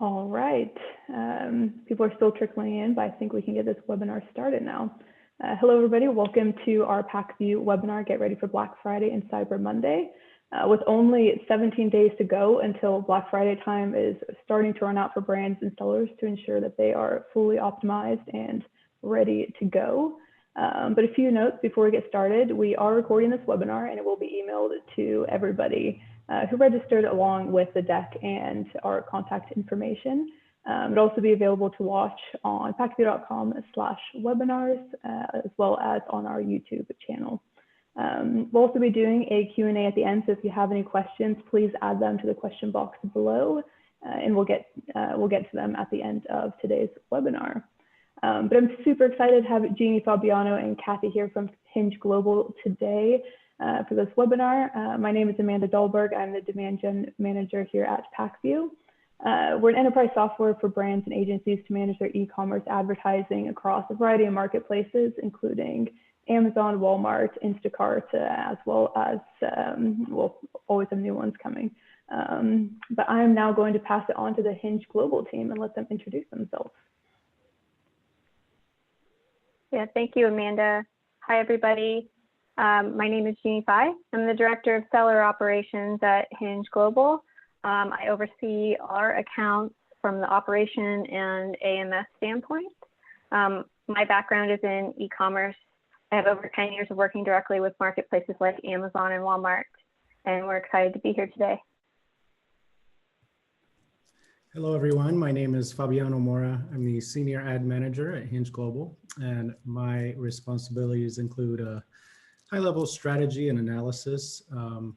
All right. People are still trickling in, but I think we can get this webinar started now. Hello, everybody. Welcome to our PackView webinar, Get Ready for Black Friday and Cyber Monday. With only 17 days to go until Black Friday time is starting to run out for brands and sellers to ensure that they are fully optimized and ready to go. But a few notes before we get started. We are recording this webinar and it will be emailed to everybody who registered along with the deck and our contact information. It'll also be available to watch on packview.com/webinars, as well as on our YouTube channel. We'll also be doing a Q&A at the end, so if you have any questions, please add them to the question box below, and we'll get to them at the end of today's webinar. But I'm super excited to have Jeanine, Fabiano, and Kathy here from Hinge Global today for this webinar. My name is Amanda Dahlberg. I'm the Demand Gen Manager here at PackView. We're an enterprise software for brands and agencies to manage their e-commerce advertising across a variety of marketplaces, including Amazon, Walmart, Instacart, as well as, we'll always have new ones coming. But I'm now going to pass it on to the Hinge Global team and let them introduce themselves. Yeah, thank you, Amanda. Hi, everybody. My name is Jeanine Fye. I'm the Director of Seller Operations at Hinge Global. I oversee our accounts from the operation and AMS standpoint. My background is in e-commerce. I have over 10 years of working directly with marketplaces like Amazon and Walmart, and we're excited to be here today. Hello, everyone. My name is Fabiano Moura. I'm the Senior Ad Manager at Hinge Global, and my responsibilities include a high-level strategy and analysis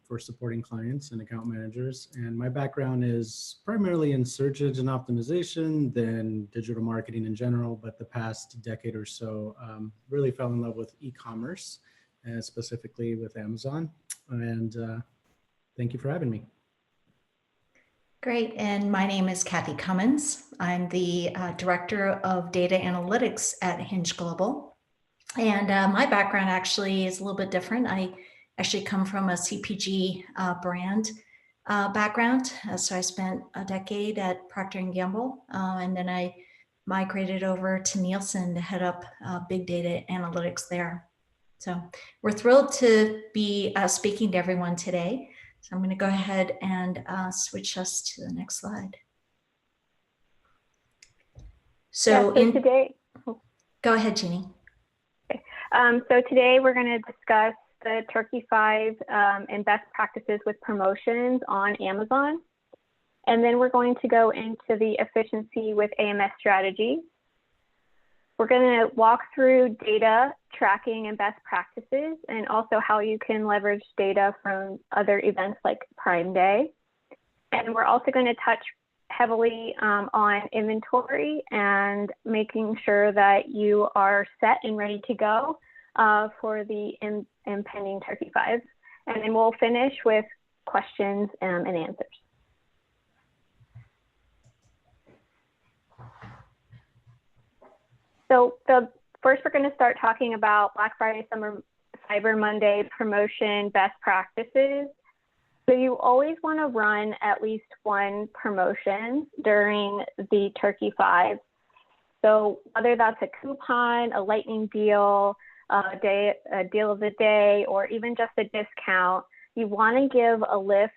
for supporting clients and account managers. And my background is primarily in search engine optimization, then digital marketing in general, but the past decade or so really fell in love with e-commerce, and specifically with Amazon. And thank you for having me. Great, and my name is Kathy Cummins. I'm the Director of Data Analytics at Hinge Global. And my background actually is a little bit different. I actually come from a CPG brand background. So I spent a decade at Procter & Gamble, and then I migrated over to Nielsen to head up big data analytics there. So we're thrilled to be speaking to everyone today. So I'm going to go ahead and switch us to the next slide. So today, go ahead, Jeanine. So today we're going to discuss the Turkey 5 and best practices with promotions on Amazon. And then we're going to go into the efficiency with AMS strategy. We're going to walk through data tracking and best practices, and also how you can leverage data from other events like Prime Day. And we're also going to touch heavily on inventory and making sure that you are set and ready to go for the impending Turkey 5. And then we'll finish with questions and answers. So first we're going to start talking about Black Friday, Cyber Monday promotion best practices. So you always want to run at least one promotion during the Turkey 5. So whether that's a coupon, a lightning deal, a deal of the day, or even just a discount, you want to give a lift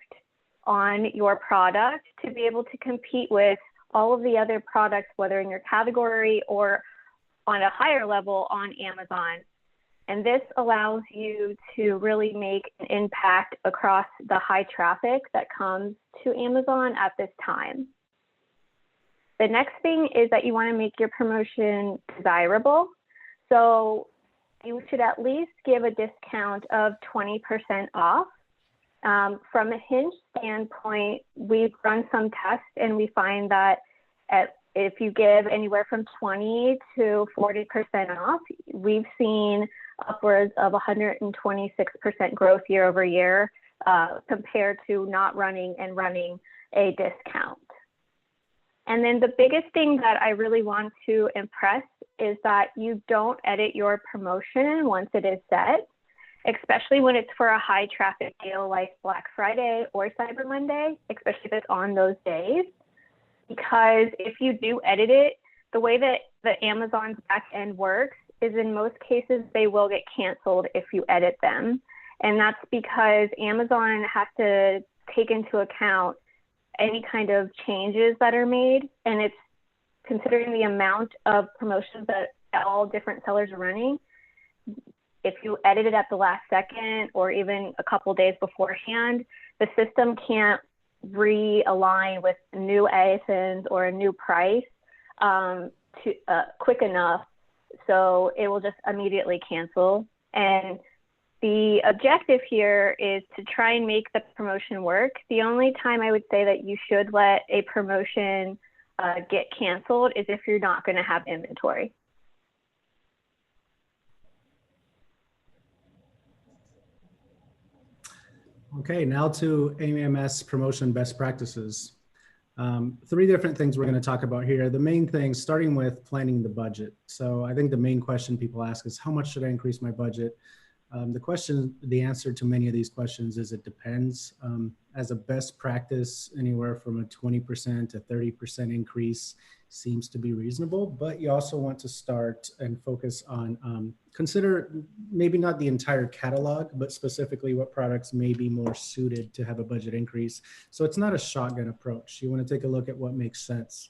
on your product to be able to compete with all of the other products, whether in your category or on a higher level on Amazon. And this allows you to really make an impact across the high traffic that comes to Amazon at this time. The next thing is that you want to make your promotion desirable. So you should at least give a discount of 20% off. From a Hinge standpoint, we've run some tests and we find that if you give anywhere from 20 to 40% off, we've seen upwards of 126% growth year over year compared to not running and running a discount. And then the biggest thing that I really want to impress is that you don't edit your promotion once it is set, especially when it's for a high traffic deal like Black Friday or Cyber Monday, especially if it's on those days. because if you do edit it, the way that the Amazon's back end works is in most cases they will get canceled if you edit them. And that's because Amazon has to take into account any kind of changes that are made, and it's considering the amount of promotions that all different sellers are running. If you edit it at the last second or even a couple days beforehand, the system can't realign with new ASINs or a new price quick enough, so it will just immediately cancel. And the objective here is to try and make the promotion work. The only time I would say that you should let a promotion get canceled is if you're not going to have inventory. Okay, now to AMS promotion best practices. 3 different things we're going to talk about here. The main thing, starting with planning the budget. So I think the main question people ask is, how much should I increase my budget? The answer to many of these questions is it depends. As a best practice, anywhere from a 20% to 30% increase seems to be reasonable, but you also want to start and focus on, consider maybe not the entire catalog, but specifically what products may be more suited to have a budget increase. So it's not a shotgun approach. You want to take a look at what makes sense.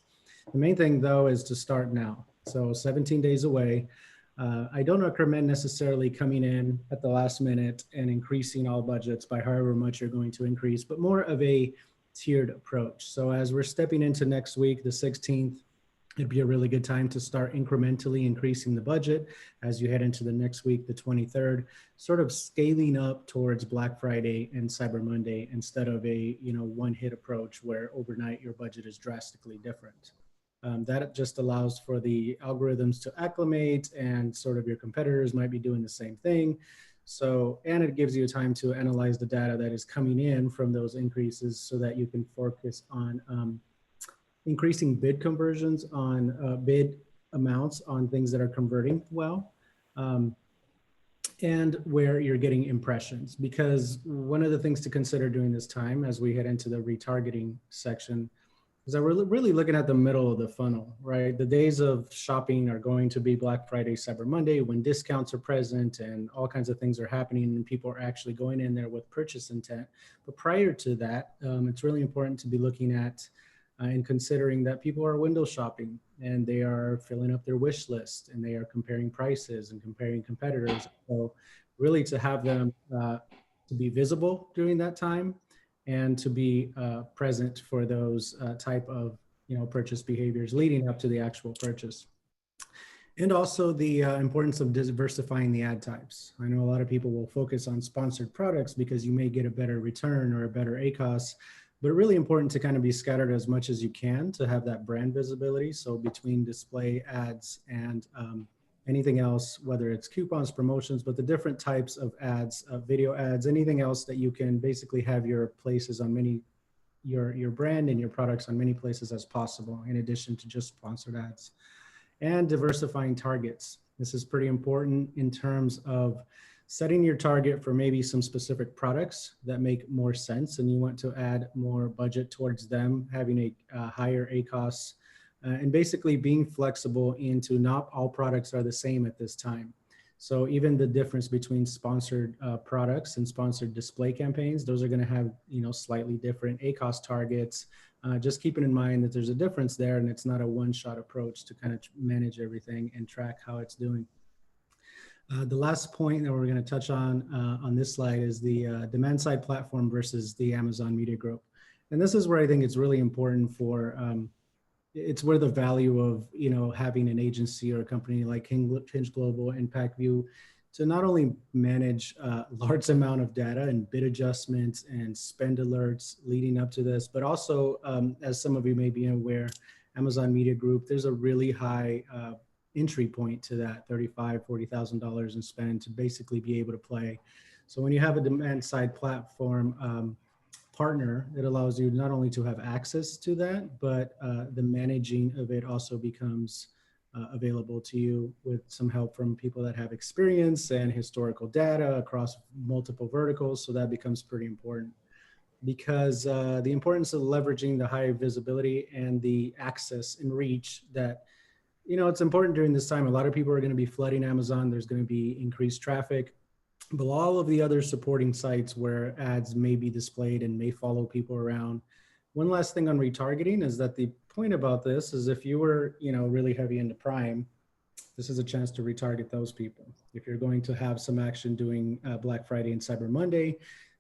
The main thing though is to start now. So 17 days away. I don't recommend necessarily coming in at the last minute and increasing all budgets by however much you're going to increase, but more of a tiered approach. So as we're stepping into next week, the 16th, it'd be a really good time to start incrementally increasing the budget as you head into the next week, the 23rd, sort of scaling up towards Black Friday and Cyber Monday instead of a one-hit approach where overnight your budget is drastically different. That just allows for the algorithms to acclimate, and sort of your competitors might be doing the same thing. So, and it gives you time to analyze the data that is coming in from those increases so that you can focus on increasing bid conversions on bid amounts on things that are converting well, and where you're getting impressions. Because one of the things to consider during this time as we head into the retargeting section is that we're really looking at the middle of the funnel, right? The days of shopping are going to be Black Friday, Cyber Monday, when discounts are present and all kinds of things are happening and people are actually going in there with purchase intent. But prior to that, it's really important to be looking at and considering that people are window shopping and they are filling up their wish list and they are comparing prices and comparing competitors. So really to have them to be visible during that time and to be present for those type of purchase behaviors leading up to the actual purchase. And also the importance of diversifying the ad types. I know a lot of people will focus on sponsored products because you may get a better return or a better ACOS, but really important to kind of be scattered as much as you can to have that brand visibility. So between display ads and anything else, whether it's coupons, promotions, but the different types of ads, video ads, anything else that you can basically have your places on your brand and your products on many places as possible, in addition to just sponsored ads. And diversifying targets. This is pretty important in terms of setting your target for maybe some specific products that make more sense and you want to add more budget towards them, having a higher ACOS, and basically being flexible into not all products are the same at this time. So even the difference between sponsored products and sponsored display campaigns, those are going to have slightly different ACOS targets. Just keeping in mind that there's a difference there and it's not a one-shot approach to kind of manage everything and track how it's doing. The last point that we're going to touch on this slide is the demand side platform versus the Amazon Media Group. And this is where I think it's really important for, it's where the value of, having an agency or a company like Hinge Global, ImpactView, to not only manage a large amount of data and bid adjustments and spend alerts leading up to this, but also, as some of you may be aware, Amazon Media Group, there's a really high entry point to that $35,000, $40,000 in spend to basically be able to play. So when you have a demand side platform partner, it allows you not only to have access to that, but the managing of it also becomes available to you with some help from people that have experience and historical data across multiple verticals. So that becomes pretty important. because the importance of leveraging the high visibility and the access and reach that, it's important during this time. A lot of people are going to be flooding Amazon. There's going to be increased traffic, but all of the other supporting sites where ads may be displayed and may follow people around. One last thing on retargeting is that the point about this is if you were, really heavy into Prime, this is a chance to retarget those people. If you're going to have some action doing Black Friday and Cyber Monday,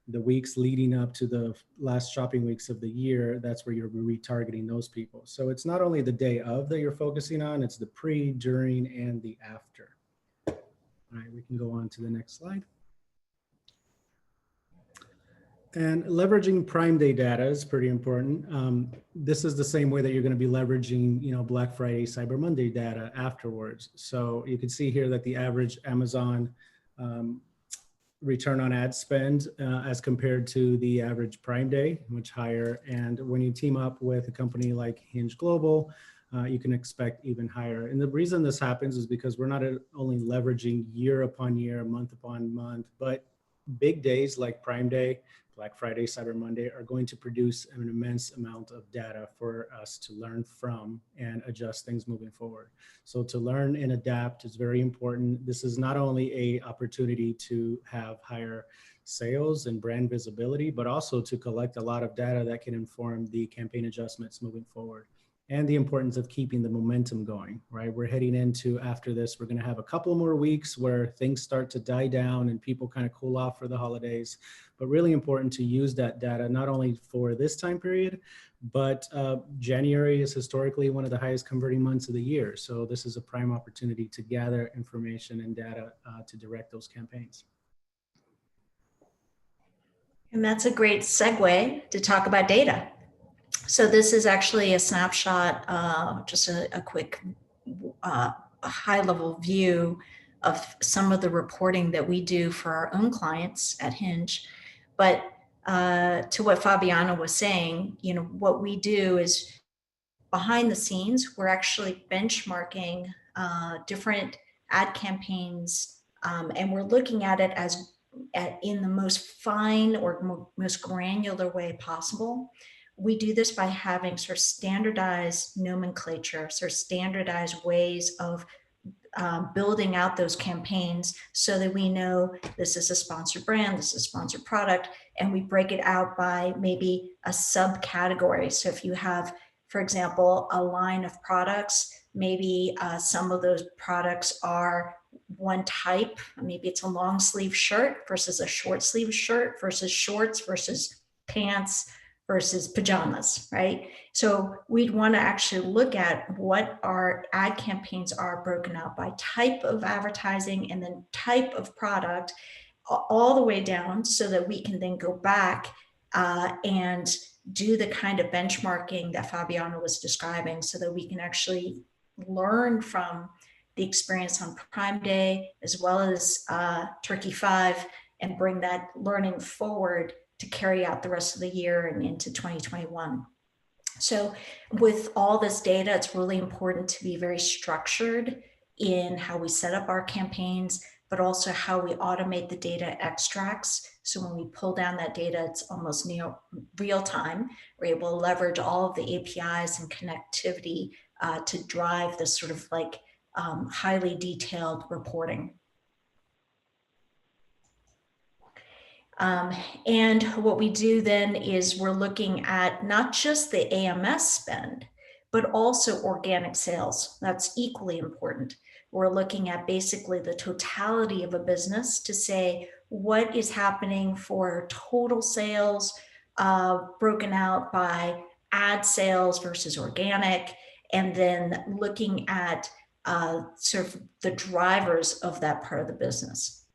the weeks leading up to the last shopping weeks of the year, that's where you're retargeting those people. So it's not only the day of that you're focusing on, it's the pre, during, and the after. All right, we can go on to the next slide. And leveraging Prime Day data is pretty important. This is the same way that you're going to be leveraging, Black Friday, Cyber Monday data afterwards. So you can see here that the average Amazon return on ad spend as compared to the average Prime Day, much higher. And when you team up with a company like Hinge Global, you can expect even higher. And the reason this happens is because we're not only leveraging year upon year, month upon month, but big days like Prime Day, Black Friday, Cyber Monday are going to produce an immense amount of data for us to learn from and adjust things moving forward. So to learn and adapt is very important. This is not only an opportunity to have higher sales and brand visibility, but also to collect a lot of data that can inform the campaign adjustments moving forward. And the importance of keeping the momentum going, right? We're heading into, after this, we're going to have a couple more weeks where things start to die down and people kind of cool off for the holidays, but really important to use that data, not only for this time period, but January is historically one of the highest converting months of the year. So this is a prime opportunity to gather information and data to direct those campaigns. And that's a great segue to talk about data. So this is actually a snapshot, just a quick high-level view of some of the reporting that we do for our own clients at Hinge. But to what Fabiano was saying, what we do is behind the scenes, we're actually benchmarking different ad campaigns, and we're looking at it in the most fine or most granular way possible. We do this by having sort of standardized nomenclature, sort of standardized ways of building out those campaigns so that we know this is a sponsored brand, this is a sponsored product, and we break it out by maybe a subcategory. So if you have, for example, a line of products, maybe some of those products are one type, maybe it's a long sleeve shirt versus a short sleeve shirt versus shorts versus pants versus pajamas, right? So we'd want to actually look at what our ad campaigns are broken out by type of advertising and then type of product all the way down so that we can then go back and do the kind of benchmarking that Fabiano was describing so that we can actually learn from the experience on Prime Day as well as Turkey 5 and bring that learning forward to carry out the rest of the year and into 2021. So with all this data, it's really important to be very structured in how we set up our campaigns, but also how we automate the data extracts. So when we pull down that data, it's almost near real time. We're able to leverage all of the APIs and connectivity to drive this sort of like highly detailed reporting. And what we do then is we're looking at not just the AMS spend, but also organic sales. That's equally important. We're looking at basically the totality of a business to say what is happening for total sales broken out by ad sales versus organic, and then looking at sort of the drivers of that part of the business.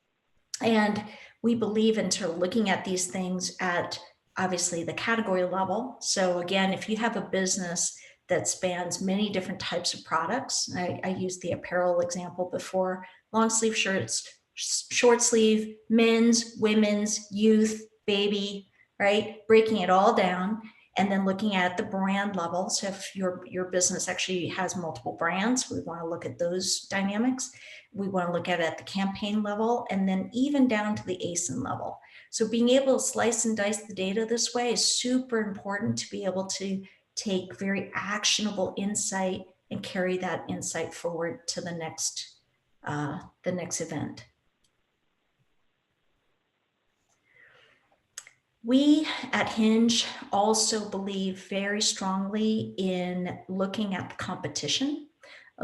And we believe in sort of looking at these things at obviously the category level. So again, if you have a business that spans many different types of products, I used the apparel example before, long sleeve shirts, short sleeve, men's, women's, youth, baby, right? Breaking it all down and then looking at the brand level. So if your business actually has multiple brands, we want to look at those dynamics. We want to look at it at the campaign level and then even down to the ASIN level. So being able to slice and dice the data this way is super important to be able to take very actionable insight and carry that insight forward to the next event. We at Hinge also believe very strongly in looking at the competition.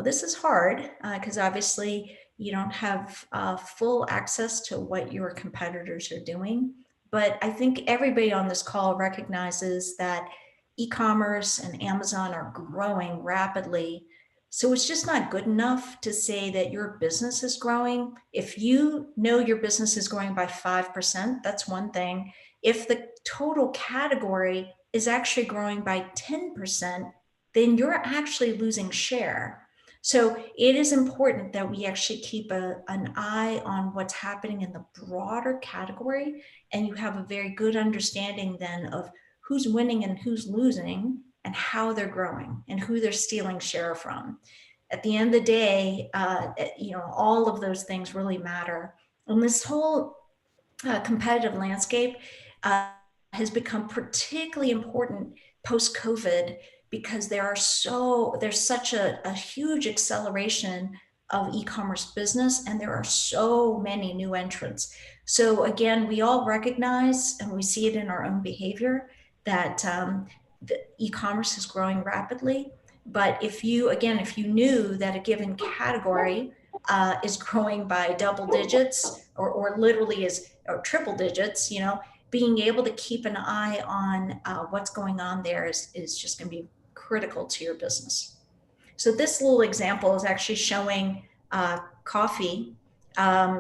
This is hard because obviously you don't have full access to what your competitors are doing. But I think everybody on this call recognizes that e-commerce and Amazon are growing rapidly. So it's just not good enough to say that your business is growing. If you know your business is growing by 5%, that's one thing. If the total category is actually growing by 10%, then you're actually losing share. So it is important that we actually keep an eye on what's happening in the broader category, and you have a very good understanding then of who's winning and who's losing and how they're growing and who they're stealing share from. At the end of the day, all of those things really matter. And this whole competitive landscape has become particularly important post-COVID because there's such a huge acceleration of e-commerce business, and there are so many new entrants. So again, we all recognize, and we see it in our own behavior, that the e-commerce is growing rapidly. But if you knew that a given category is growing by double digits or literally or triple digits, being able to keep an eye on what's going on there is just going to be critical to your business. So this little example is actually showing coffee.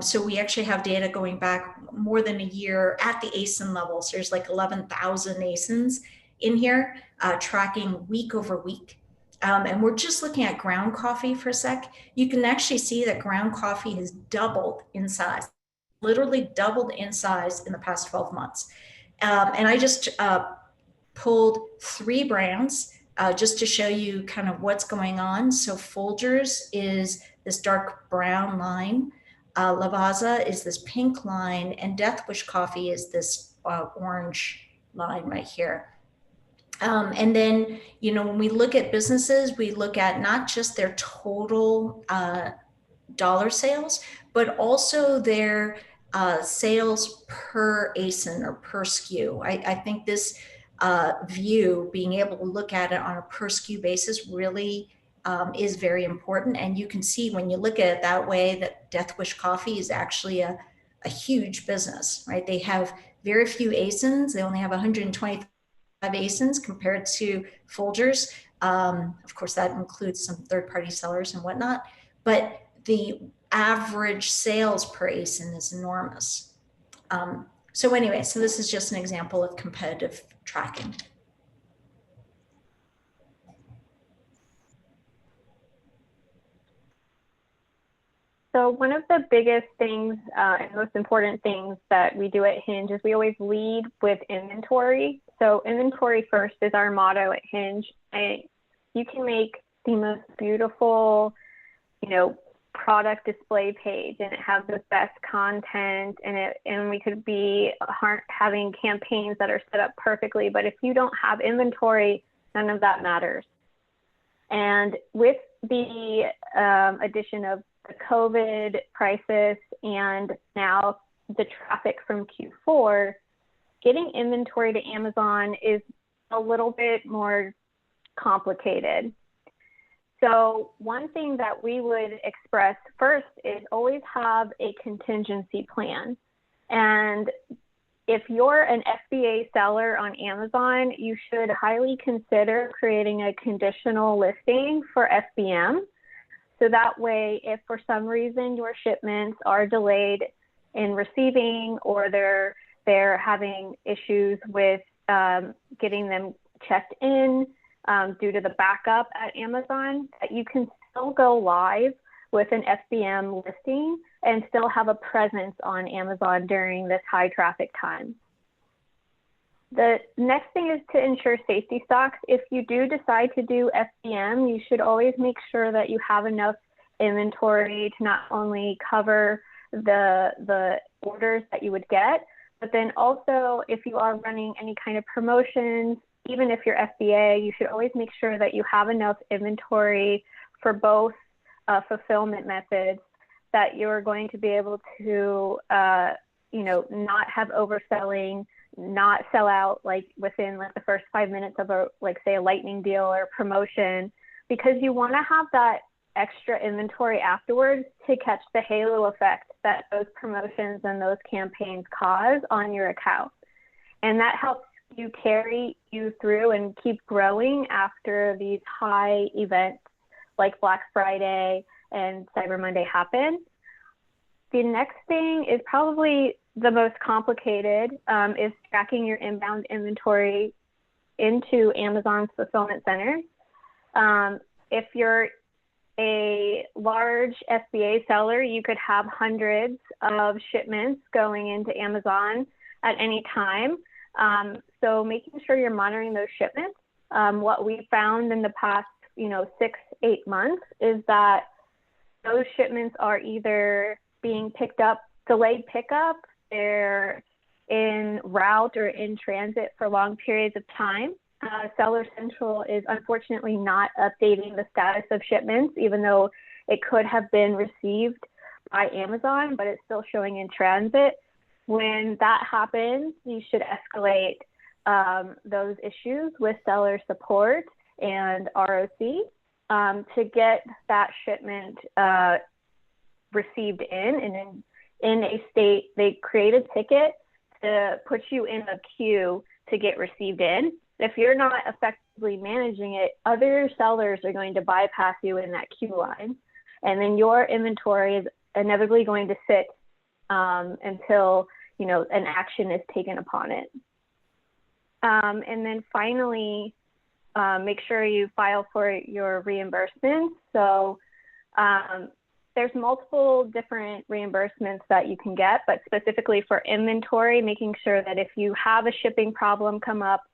So we actually have data going back more than a year at the ASIN level. So there's like 11,000 ASINs in here tracking week over week. And we're just looking at ground coffee for a sec. You can actually see that ground coffee has doubled in size, literally doubled in size in the past 12 months. And I just pulled 3 brands just to show you kind of what's going on. So Folgers is this dark brown line. Lavazza is this pink line, and Death Wish Coffee is this orange line right here. And then, when we look at businesses, we look at not just their total dollar sales, but also their sales per ASIN or per SKU. I think this view, being able to look at it on a per SKU basis, really is very important. And you can see when you look at it that way that Death Wish Coffee is actually a huge business, right? They have very few ASINs. They only have 125 ASINs compared to Folgers. Of course, that includes some third-party sellers and whatnot, but the average sales per ASIN is enormous. So anyway, so this is just an example of competitive tracking. So one of the biggest things and most important things that we do at Hinge is we always lead with inventory. So inventory first is our motto at Hinge. And you can make the most beautiful, product display page, and it has the best content, and we could be having campaigns that are set up perfectly. But if you don't have inventory, none of that matters. And with the addition of the COVID crisis and now the traffic from Q4, getting inventory to Amazon is a little bit more complicated. So one thing that we would express first is always have a contingency plan. And if you're an FBA seller on Amazon, you should highly consider creating a conditional listing for FBM. So that way, if for some reason your shipments are delayed in receiving, or they're having issues with getting them checked in due to the backup at Amazon, that you can still go live with an FBM listing and still have a presence on Amazon during this high traffic time. The next thing is to ensure safety stocks. If you do decide to do FBM, you should always make sure that you have enough inventory to not only cover the orders that you would get, But then also, if you are running any kind of promotions, even if you're FBA, you should always make sure that you have enough inventory for both fulfillment methods, that you're going to be able to, not have overselling, not sell out like within like the first 5 minutes of a, like say a lightning deal or promotion, because you want to have that extra inventory afterwards to catch the halo effect that those promotions and those campaigns cause on your account. And that helps you carry you through and keep growing after these high events like Black Friday and Cyber Monday happen. The next thing is probably the most complicated, is tracking your inbound inventory into Amazon's fulfillment centers. If you're a large FBA seller, you could have hundreds of shipments going into Amazon at any time. So making sure you're monitoring those shipments. What we found in the past, 6-8 months is that those shipments are either being picked up, delayed pickup, they're in route or in transit for long periods of time. Seller Central is unfortunately not updating the status of shipments, even though it could have been received by Amazon, but it's still showing in transit. When that happens, you should escalate those issues with seller support and ROC to get that shipment received in a state. They create a ticket to put you in a queue to get received in. If you're not effectively managing it, other sellers are going to bypass you in that queue line. And then your inventory is inevitably going to sit until, an action is taken upon it. And then finally, make sure you file for your reimbursements. So there's multiple different reimbursements that you can get, but specifically for inventory, making sure that if you have a shipping problem come up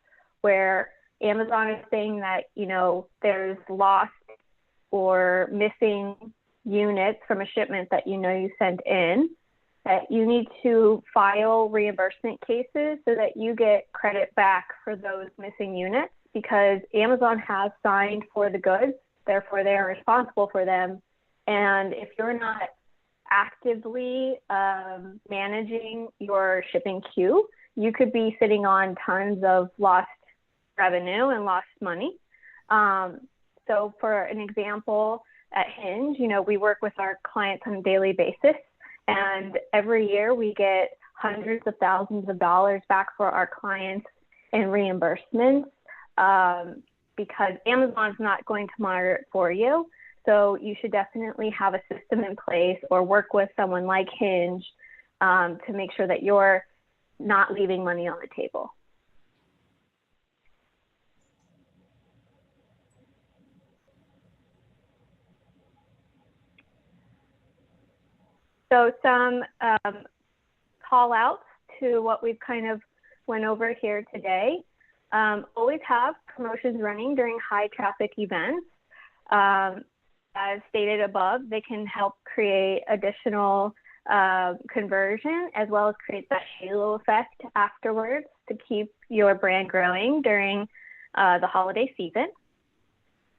where Amazon is saying that, there's lost or missing units from a shipment that you sent in, that you need to file reimbursement cases so that you get credit back for those missing units, because Amazon has signed for the goods, therefore they are responsible for them. And if you're not actively managing your shipping queue, you could be sitting on tons of lost revenue and lost money. So for an example, at Hinge, we work with our clients on a daily basis, and every year we get hundreds of thousands of dollars back for our clients in reimbursements because Amazon's not going to monitor it for you. So you should definitely have a system in place or work with someone like Hinge to make sure that you're not leaving money on the table. So some call outs to what we've kind of went over here today. Always have promotions running during high traffic events. As stated above, they can help create additional conversion as well as create that halo effect afterwards to keep your brand growing during the holiday season.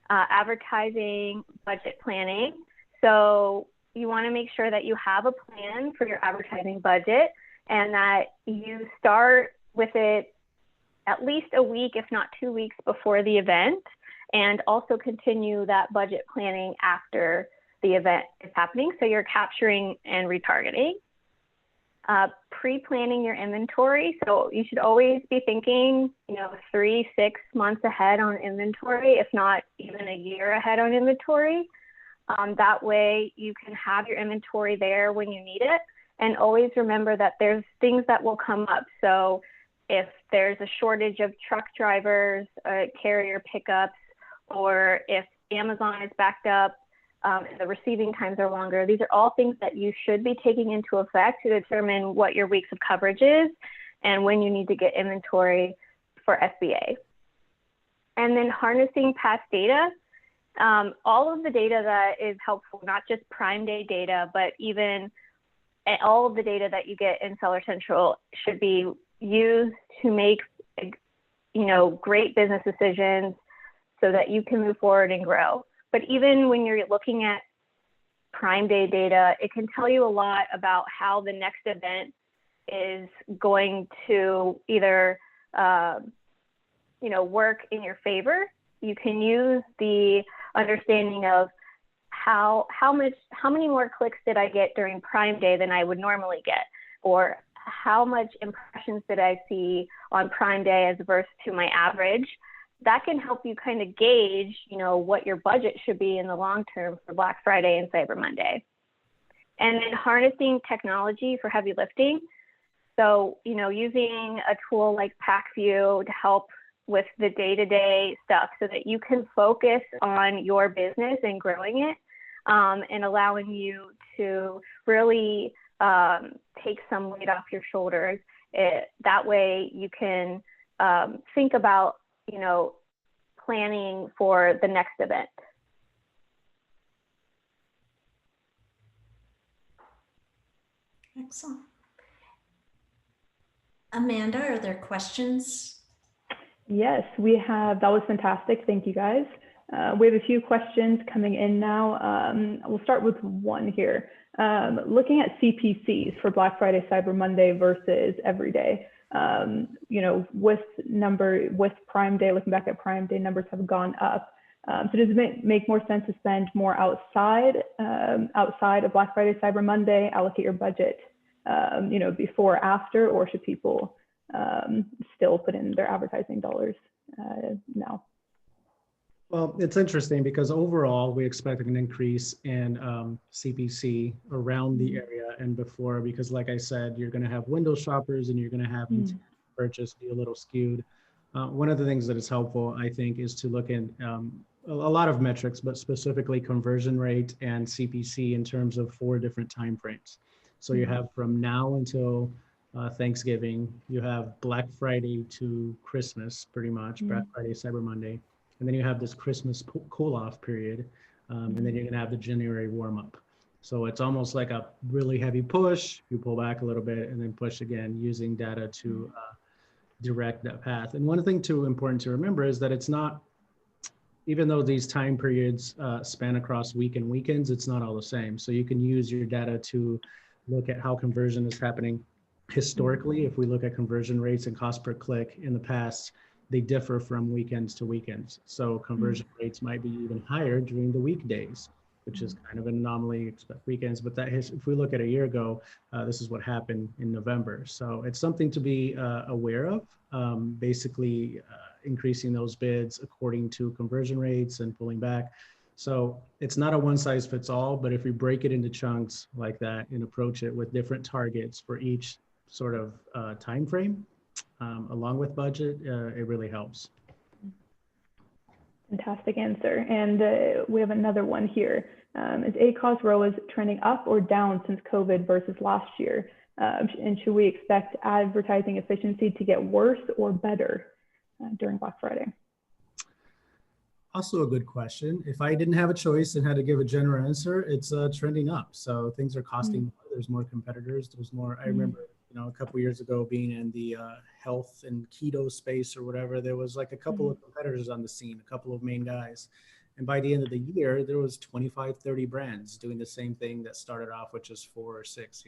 Advertising budget planning. So you want to make sure that you have a plan for your advertising budget and that you start with it at least a week, if not 2 weeks before the event, and also continue that budget planning after the event is happening. So you're capturing and retargeting. Pre-planning your inventory. So you should always be thinking, 3-6 months ahead on inventory, if not even a year ahead on inventory. That way you can have your inventory there when you need it. And always remember that there's things that will come up. So if there's a shortage of truck drivers, carrier pickups, or if Amazon is backed up and the receiving times are longer, these are all things that you should be taking into effect to determine what your weeks of coverage is and when you need to get inventory for FBA. And then harnessing past data. All of the data that is helpful, not just Prime Day data, but even all of the data that you get in Seller Central should be used to make, great business decisions so that you can move forward and grow. But even when you're looking at Prime Day data, it can tell you a lot about how the next event is going to either, work in your favor. You can use the understanding of how many more clicks did I get during Prime Day than I would normally get, or how much impressions did I see on Prime Day as versus to my average. That can help you kind of gauge, what your budget should be in the long term for Black Friday and Cyber Monday. And then harnessing technology for heavy lifting. So, using a tool like PackView to help with the day-to-day stuff so that you can focus on your business and growing it, and allowing you to really take some weight off your shoulders. That way you can think about, planning for the next event. Excellent. Amanda, are there questions? Yes, we have. That was fantastic. Thank you, guys. We have a few questions coming in now. We'll start with one here. Looking at CPCs for Black Friday, Cyber Monday versus every day. With Prime Day, looking back at Prime Day, numbers have gone up. So does it make more sense to spend more outside of Black Friday, Cyber Monday, allocate your budget, before, after, or should people still put in their advertising dollars now? Well, it's interesting because overall we expect an increase in CPC around the area and before, because like I said, you're going to have window shoppers and you're going to have purchase be a little skewed. One of the things that is helpful, I think, is to look at a lot of metrics, but specifically conversion rate and CPC in terms of 4 different time frames. So you have from now until Thanksgiving, you have Black Friday to Christmas, pretty much, Black Friday, Cyber Monday. And then you have this Christmas cool off period. And then you're gonna have the January warm up. So it's almost like a really heavy push, you pull back a little bit and then push again using data to direct that path. And one thing important to remember is that it's not, even though these time periods span across week and weekends, it's not all the same. So you can use your data to look at how conversion is happening historically. If we look at conversion rates and cost per click in the past, they differ from weekends to weekends. So conversion rates might be even higher during the weekdays, which is kind of an anomaly, expect weekends. But if we look at a year ago, this is what happened in November. So it's something to be aware of, basically increasing those bids according to conversion rates and pulling back. So it's not a one size fits all, but if we break it into chunks like that and approach it with different targets for each sort of time frame, along with budget, it really helps. Fantastic answer. And we have another one here. Is ACOS ROAS trending up or down since COVID versus last year? And should we expect advertising efficiency to get worse or better during Black Friday? Also a good question. If I didn't have a choice and had to give a general answer, it's trending up. So things are costing more. There's more competitors. There's more. I remember, a couple of years ago being in the health and keto space or whatever, there was like a couple of competitors on the scene, a couple of main guys. And by the end of the year, there was 25, 30 brands doing the same thing that started off with just 4 or 6,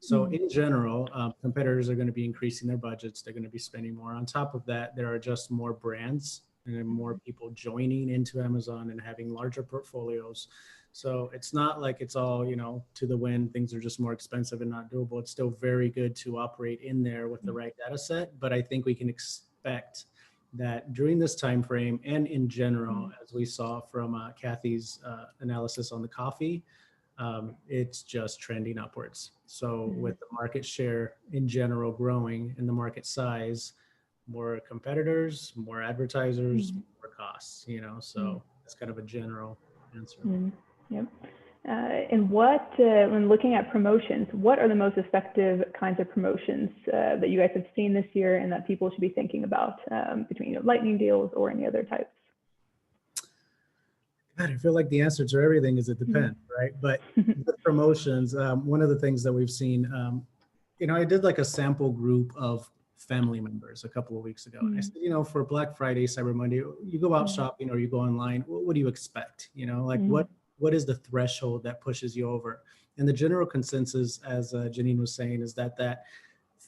So in general, competitors are going to be increasing their budgets. They're going to be spending more. On top of that, there are just more brands and more people joining into Amazon and having larger portfolios. So it's not like it's all, to the wind, things are just more expensive and not doable. It's still very good to operate in there with the right data set. But I think we can expect that during this time frame and in general, as we saw from Kathy's analysis on the coffee, it's just trending upwards. So with the market share in general growing and the market size, more competitors, more advertisers, more costs, so it's kind of a general answer. Yep. And when looking at promotions, what are the most effective kinds of promotions that you guys have seen this year and that people should be thinking about between lightning deals or any other types? God, I feel like the answer to everything is it depends, right? But with promotions, one of the things that we've seen, I did like a sample group of family members a couple of weeks ago. And I said, for Black Friday, Cyber Monday, you go out shopping or you go online, what do you expect? Like what is the threshold that pushes you over? And the general consensus, as Jeanine was saying, is that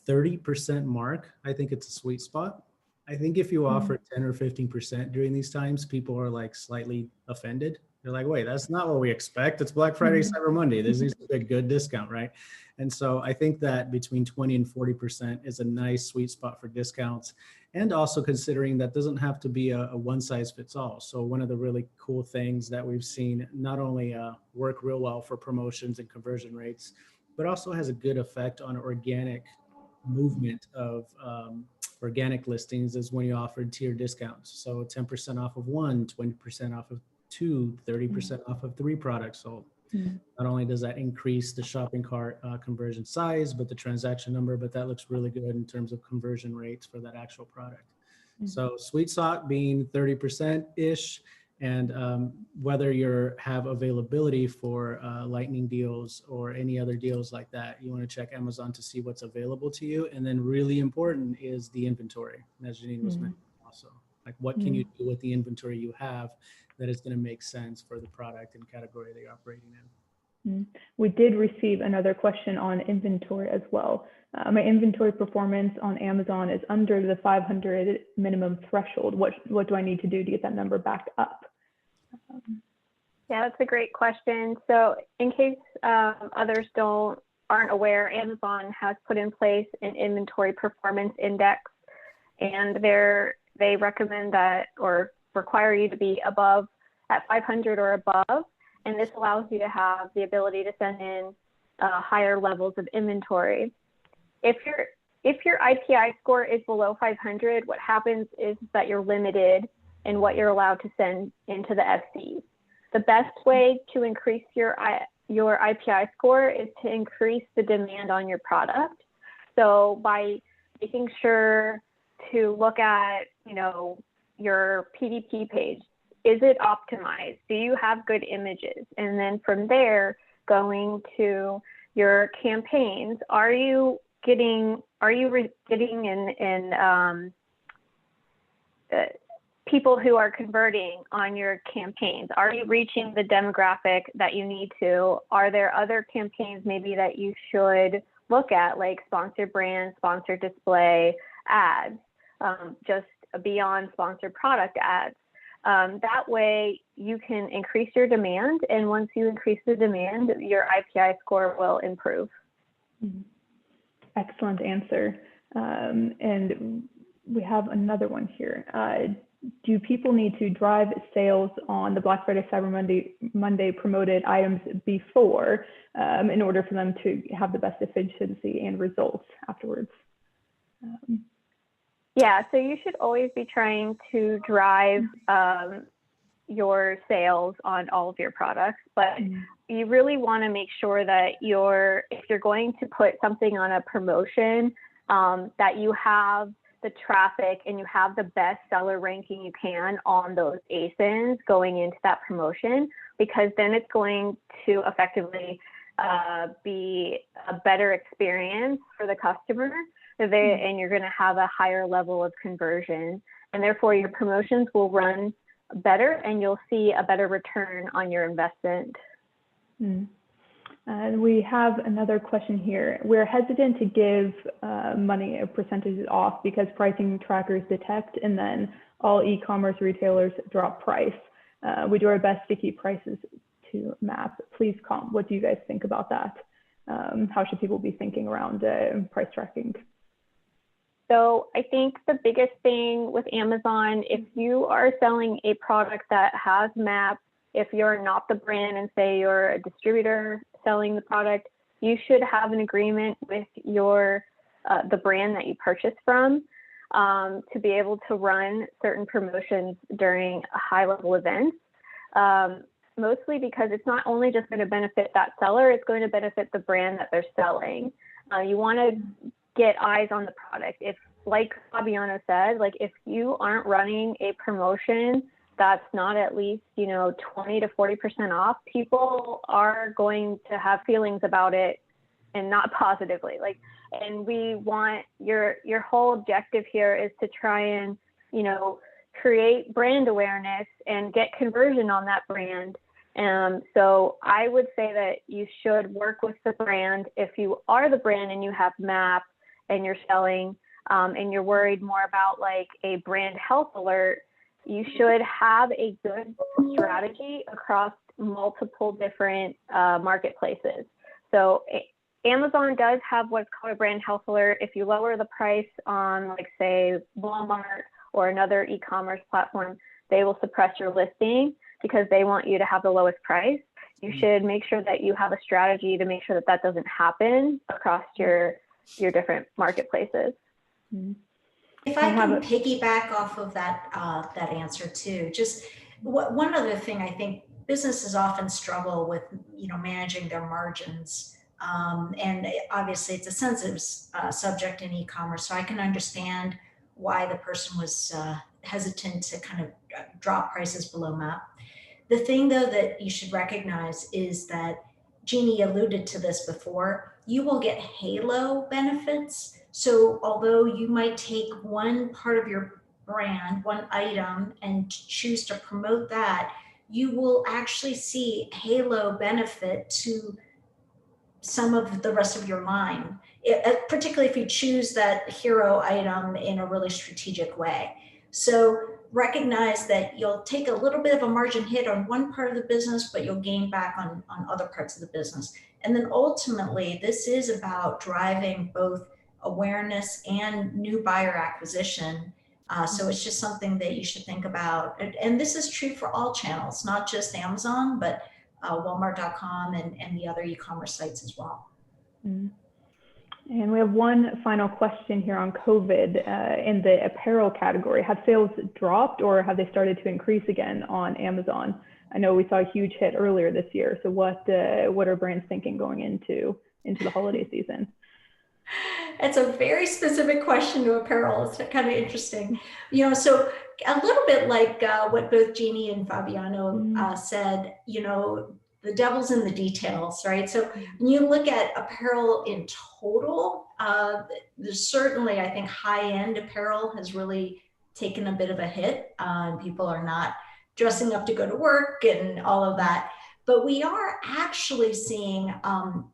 30% mark, I think it's a sweet spot. I think if you offer 10 or 15% during these times, people are like slightly offended. They're like, wait, that's not what we expect. It's Black Friday, Cyber Monday. This needs to be a good discount, right? And so I think that between 20 and 40% is a nice sweet spot for discounts. And also considering that doesn't have to be a one size fits all. So one of the really cool things that we've seen not only work real well for promotions and conversion rates, but also has a good effect on organic movement of organic listings is when you offer tier discounts. So 10% off of one, 20% off of two, 30% off of three products sold. Not only does that increase the shopping cart conversion size, but the transaction number, but that looks really good in terms of conversion rates for that actual product. So sweet spot being 30%-ish, and whether you have availability for lightning deals or any other deals like that, you want to check Amazon to see what's available to you. And then really important is the inventory, as Jeanine was mentioning also. Like what can you do with the inventory you have that is going to make sense for the product and category that you're operating in. We did receive another question on inventory as well. My inventory performance on Amazon is under the 500 minimum threshold. What do I need to do to get that number back up? Yeah, that's a great question. So in case others aren't aware, Amazon has put in place an inventory performance index, and they recommend that or require you to be above at 500 or above. And this allows you to have the ability to send in higher levels of inventory. If your IPI score is below 500, what happens is that you're limited in what you're allowed to send into the FCs. The best way to increase your IPI score is to increase the demand on your product. So by making sure to look at, your PDP page, is it optimized? Do you have good images? And then from there, going to your campaigns, are you getting in people who are converting on your campaigns? Are you reaching the demographic that you need to? Are there other campaigns maybe that you should look at, like sponsored brand, sponsored display ads, just beyond sponsored product ads? That way you can increase your demand, and once you increase the demand, your IPI score will improve. Excellent answer. And we have another one here. Do people need to drive sales on the Black Friday, Cyber Monday promoted items before in order for them to have the best efficiency and results afterwards? Yeah, so you should always be trying to drive your sales on all of your products, but you really want to make sure that if you're going to put something on a promotion, that you have the traffic and you have the best seller ranking you can on those ASINs going into that promotion, because then it's going to effectively be a better experience for the customer, and you're going to have a higher level of conversion, and therefore your promotions will run better and you'll see a better return on your investment. And we have another question here. We're hesitant to give money or percentages off because pricing trackers detect and then all e-commerce retailers drop price. We do our best to keep prices to map. Please comment. What do you guys think about that? How should people be thinking around price tracking? So I think the biggest thing with Amazon, if you are selling a product that has MAP, if you're not the brand and say you're a distributor selling the product, you should have an agreement with the brand that you purchased from to be able to run certain promotions during high level events. Mostly because it's not only just going to benefit that seller, it's going to benefit the brand that they're selling. You want to get eyes on the product. If, like Fabiano said, like if you aren't running a promotion that's not at least, 20 to 40% off, people are going to have feelings about it and not positively. And we want your whole objective here is to try and, create brand awareness and get conversion on that brand. So I would say that you should work with the brand. If you are the brand and you have MAP and you're selling, and you're worried more about like a brand health alert, you should have a good strategy across multiple different marketplaces. So Amazon does have what's called a brand health alert. If you lower the price on, like, say, Walmart or another e-commerce platform, they will suppress your listing because they want you to have the lowest price. You should make sure that you have a strategy to make sure that that doesn't happen across your different marketplaces. If I can piggyback off of that that answer too, just one other thing, I think businesses often struggle with, managing their margins. And obviously it's a sensitive subject in e-commerce, so I can understand why the person was hesitant to kind of drop prices below MAP. The thing though that you should recognize is that, Jeannie alluded to this before, you will get halo benefits. So although you might take one part of your brand, one item, and choose to promote that, you will actually see halo benefit to some of the rest of your line, particularly if you choose that hero item in a really strategic way. So recognize that you'll take a little bit of a margin hit on one part of the business, but you'll gain back on other parts of the business. And then ultimately, this is about driving both awareness and new buyer acquisition. So it's just something that you should think about. And this is true for all channels, not just Amazon, but Walmart.com and the other e-commerce sites as well. And we have one final question here on COVID in the apparel category. Have sales dropped or have they started to increase again on Amazon? I know we saw a huge hit earlier this year. So what are brands thinking going into the holiday season? It's a very specific question to apparel. It's kind of interesting. So a little bit like what both Jeannie and Fabiano said, the devil's in the details, right? So when you look at apparel in total, there's certainly, I think, high-end apparel has really taken a bit of a hit. People are not dressing up to go to work and all of that. But we are actually seeing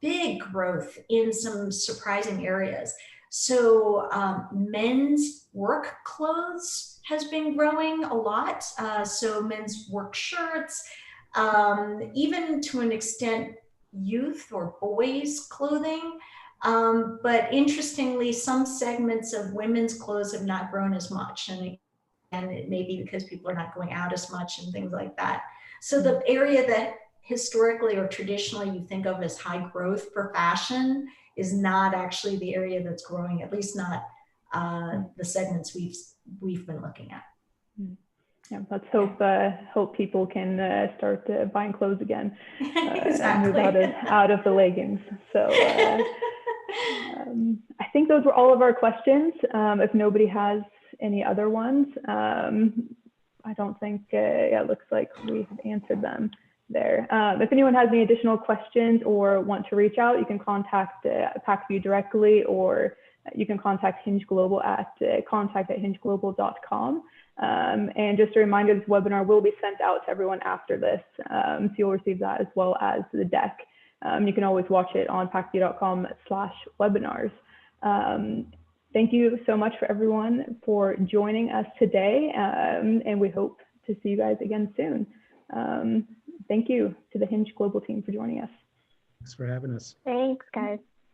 big growth in some surprising areas. So men's work clothes has been growing a lot. So men's work shirts, even to an extent, youth or boys clothing. But interestingly, some segments of women's clothes have not grown as much. And it may be because people are not going out as much and things like that. So the area that historically or traditionally you think of as high growth for fashion is not actually the area that's growing, at least not the segments we've been looking at. Yeah, let's hope people can start buying clothes again. Exactly. Move out of the leggings. So I think those were all of our questions. If nobody has any other ones, I don't think, it looks like we have answered them there. If anyone has any additional questions or want to reach out, you can contact PackView directly, or you can contact Hinge Global at contact@hingeglobal.com. And just a reminder, this webinar will be sent out to everyone after this, so you'll receive that as well as the deck. You can always watch it on packview.com/webinars. Thank you so much for everyone for joining us today, and we hope to see you guys again soon. Thank you to the Hinge Global team for joining us. Thanks for having us. Thanks, guys.